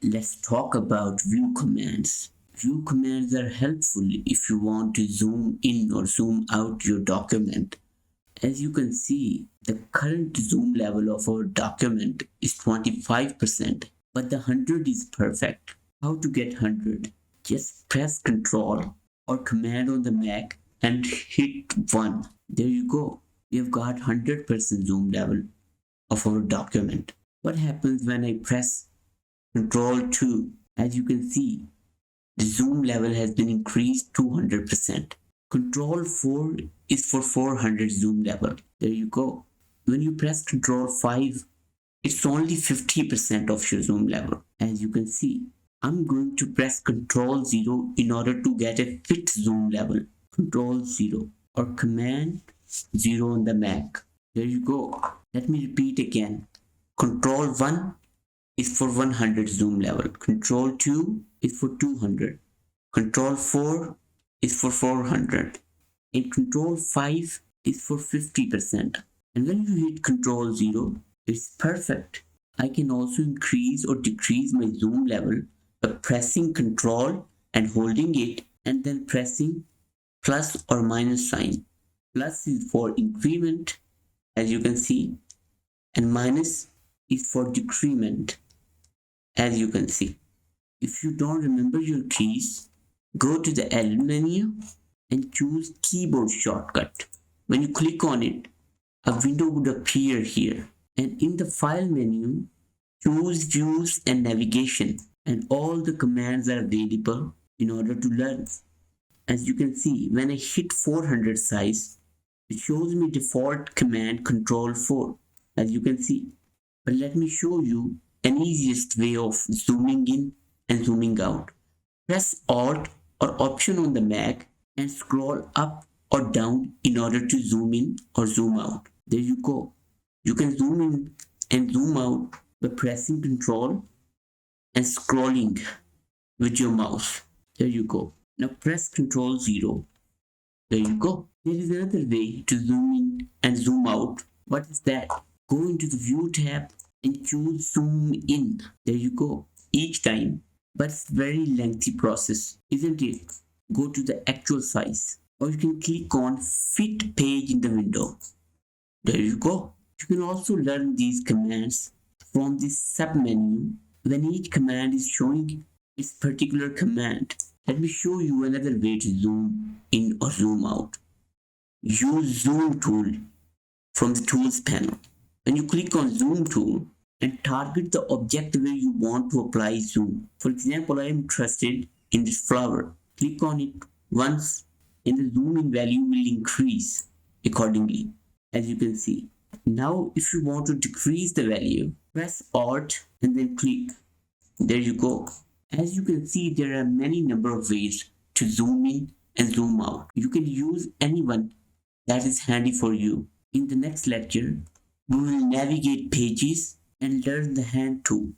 Let's talk about view commands. View commands are helpful if you want to zoom in or zoom out your document. As you can see, the current zoom level of our document is 25%, but the 100 is perfect. How to get 100? Just press Ctrl or Command on the Mac and hit 1. There you go. We have got 100% zoom level of our document. What happens when I press Ctrl 2? As you can see, the zoom level has been increased to 100%. Control 4 is for 400 zoom level. There you go. When you press Control 5, it's only 50% of your zoom level. As you can see, I'm going to press Control 0 in order to get a fit zoom level. Control 0 or Command 0 on the Mac. There you go. Let me repeat again. Control 1 is for 100 zoom level. Control 2 is for 200. Control 4 is for 400. And Control 5 is for 50%. And when you hit Control 0, it's perfect. I can also increase or decrease my zoom level by pressing Control and holding it and then pressing plus or minus sign. Plus is for increment, as you can see, and minus is for decrement, as you can see. If you don't remember your keys, go to the L menu and choose keyboard shortcut. When you click on it, a window would appear here. And in the file menu, choose views and navigation. And all the commands are available in order to learn. As you can see, when I hit 400 size, it shows me default command Control 4, as you can see. But let me show you an easiest way of zooming in and zooming out. Press Alt or Option on the Mac and scroll up or down in order to zoom in or zoom out. There you go. You can zoom in and zoom out by pressing Control and scrolling with your mouse. There you go. Now press Control 0. There you go. There is another way to zoom in and zoom out. What is that? Go into the View tab and choose Zoom In. There you go. Each time. But it's a very lengthy process, isn't it? Go to the actual size. Or you can click on Fit Page in the window. There you go. You can also learn these commands from this sub-menu when each command is showing its particular command. Let me show you another way to zoom in or zoom out. Use Zoom tool from the Tools panel. When you click on Zoom tool and target the object where you want to apply zoom. For example, I am interested in this flower. Click on it once and the zoom in value will increase accordingly, as you can see. Now, if you want to decrease the value, press Alt and then click. There you go. As you can see, there are many number of ways to zoom in and zoom out. You can use any one that is handy for you. In the next lecture, we will navigate pages and learn the hand tool.